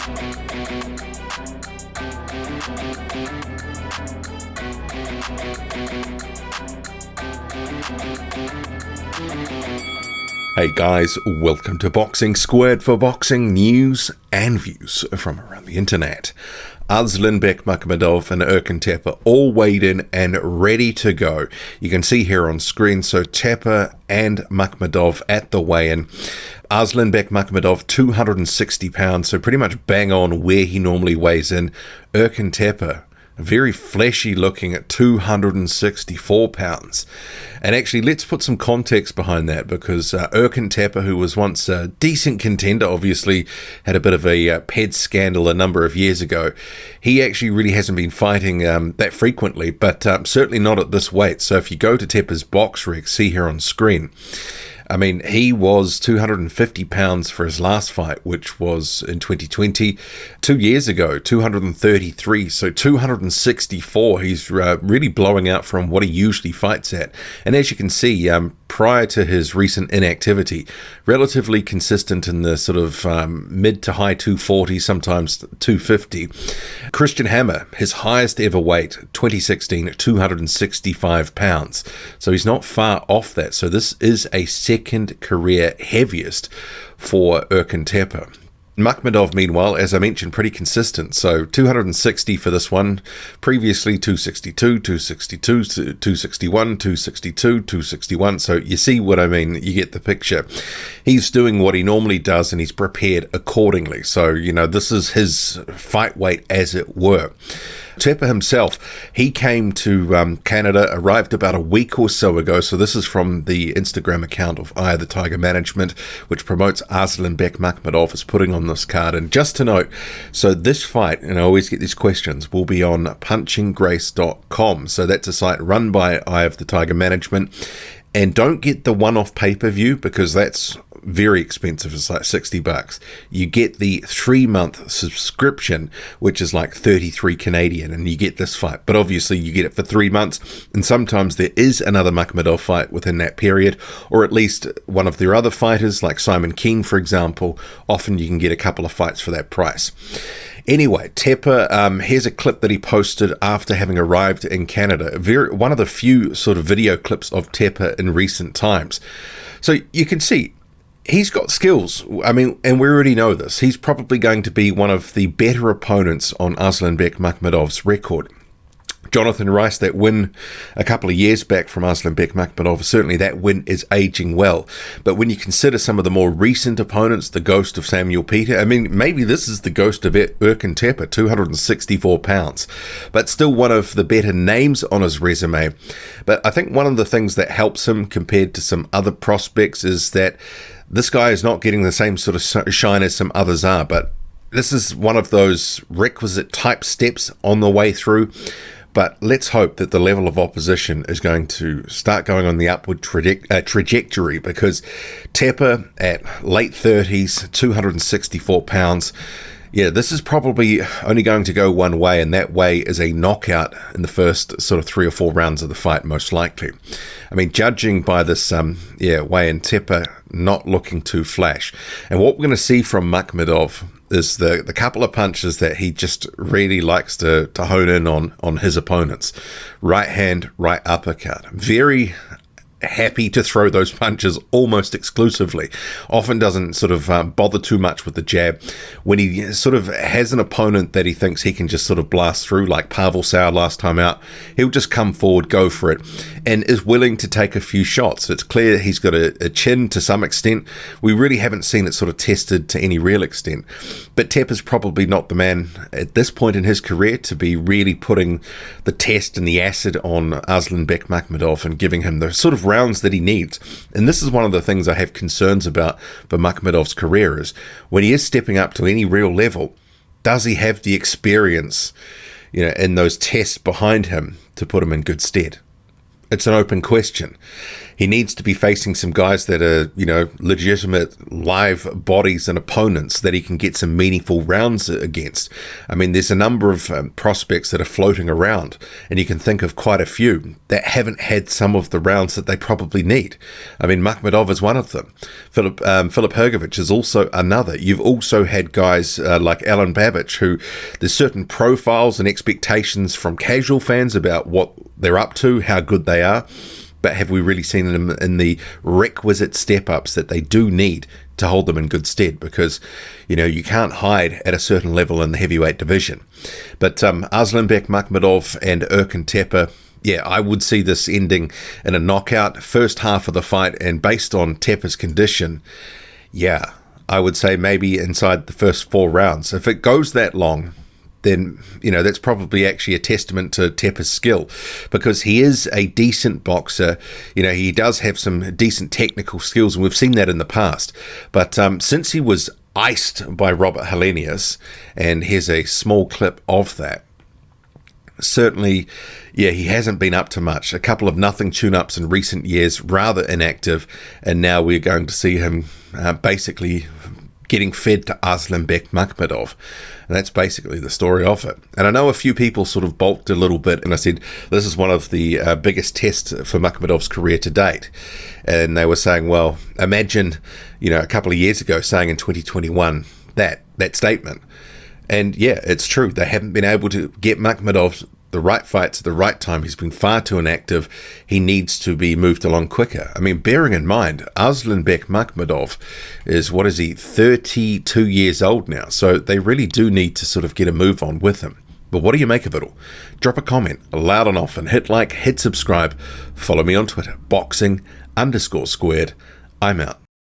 Hey guys, welcome to Boxing Squared for boxing news and views from around the internet. Arslanbek Makhmudov and Erkan Teper all weighed in and ready to go. You can see here on screen, so Tepper and Makhmudov at the weigh-in. Arslanbek Makhmudov, 260 pounds, so pretty much bang on where he normally weighs in. Erkan Teper, very fleshy looking at 264 pounds. And actually, let's put some context behind that, because Erkan Teper, who was once a decent contender, obviously had a bit of a ped scandal a number of years ago. He actually really hasn't been fighting that frequently, but certainly not at this weight. So if you go to Tepper's box rec, see here on screen, I mean, he was 250 pounds for his last fight, which was in 2020. 2 years ago, 233, so 264. He's really blowing out from what he usually fights at. And as you can see, prior to his recent inactivity, relatively consistent in the sort of mid to high 240, sometimes 250. Christian Hammer, his highest ever weight, 2016, 265 pounds. So he's not far off that. So this is a second career heaviest for Erkan Teper. Makhmudov, meanwhile, as I mentioned, pretty consistent. So 260 for this one, previously 262, 262, 261, 262, 261. So you see what I mean, you get the picture. He's doing what he normally does and he's prepared accordingly. So, you know, this is his fight weight, as it were. Tepper himself, he came to Canada, arrived about a week or so ago. So this is from the Instagram account of Eye of the Tiger Management, which promotes Arslanbek Makhmudov, is putting on this card. And just to note, so this fight, and I always get these questions, will be on punchinggrace.com. So that's a site run by Eye of the Tiger Management. And don't get the one-off pay-per-view, because that's very expensive. It's like $60. You get the 3-month subscription, which is like 33 Canadian, and you get this fight. But obviously you get it for 3 months, and sometimes there is another Makhmudov fight within that period, or at least one of their other fighters, like Simon Keane, for example. Often you can get a couple of fights for that price. Anyway, Tepper, here's a clip that he posted after having arrived in Canada. One of the few sort of video clips of Tepper in recent times. So you can see he's got skills. I mean, and we already know this. He's probably going to be one of the better opponents on Arslanbek Makhmudov's record. Jonathan Rice, that win a couple of years back from Arslanbek Makhmudov, certainly that win is aging well. But when you consider some of the more recent opponents, the ghost of Samuel Peter, I mean, maybe this is the ghost of Erkan Teper, 264 pounds, but still one of the better names on his resume. But I think one of the things that helps him compared to some other prospects is that this guy is not getting the same sort of shine as some others are, but this is one of those requisite type steps on the way through. But let's hope that the level of opposition is going to start going on the upward trajectory, because Tepper at late 30s, 264 pounds, yeah, this is probably only going to go one way, and that way is a knockout in the first sort of 3 or 4 rounds of the fight, most likely. I mean, judging by this weigh-in, Tepper not looking too flash. And what we're going to see from Makhmudov is the couple of punches that he just really likes to hone in on his opponents. Right hand, right uppercut. Very happy to throw those punches almost exclusively. Often doesn't sort of bother too much with the jab. When he sort of has an opponent that he thinks he can just sort of blast through, like Pavel Sauer last time out, he'll just come forward, go for it, and is willing to take a few shots. It's clear he's got a chin to some extent. We really haven't seen it sort of tested to any real extent. But Tepper's probably not the man at this point in his career to be really putting the test and the acid on Arslanbek Makhmudov and giving him the sort of rounds that he needs. And this is one of the things I have concerns about for Makhmudov's career, is when he is stepping up to any real level, does he have the experience, in those tests behind him to put him in good stead? It's an open question. He needs to be facing some guys that are, legitimate live bodies and opponents that he can get some meaningful rounds against. I mean, there's a number of prospects that are floating around, and you can think of quite a few that haven't had some of the rounds that they probably need. I mean, Makhmudov is one of them. Filip Hrgovic is also another. You've also had guys like Alan Babbage, who there's certain profiles and expectations from casual fans about what they're up to, how good they are. But have we really seen them in the requisite step-ups that they do need to hold them in good stead? Because, you can't hide at a certain level in the heavyweight division. But Arslanbek Makhmudov and Erkan Teper, I would see this ending in a knockout. First half of the fight, and based on Tepper's condition, I would say maybe inside the first 4 rounds. If it goes that long, then, that's probably actually a testament to Tepper's skill, because he is a decent boxer. He does have some decent technical skills, and we've seen that in the past. But since he was iced by Robert Helenius, and here's a small clip of that, certainly, he hasn't been up to much. A couple of nothing tune-ups in recent years, rather inactive, and now we're going to see him basically getting fed to Arslanbek Makhmudov. And that's basically the story of it. And I know a few people sort of balked a little bit, and I said, this is one of the biggest tests for Makhmudov's career to date. And they were saying, well, imagine, a couple of years ago saying in 2021 that statement. And it's true. They haven't been able to get Makhmudov the right fights at the right time. He's been far too inactive. He needs to be moved along quicker. I mean, bearing in mind, Arslanbek Makhmudov is, 32 years old now. So they really do need to sort of get a move on with him. But what do you make of it all? Drop a comment, loud and often. Hit like, hit subscribe. Follow me on Twitter, boxing_squared. I'm out.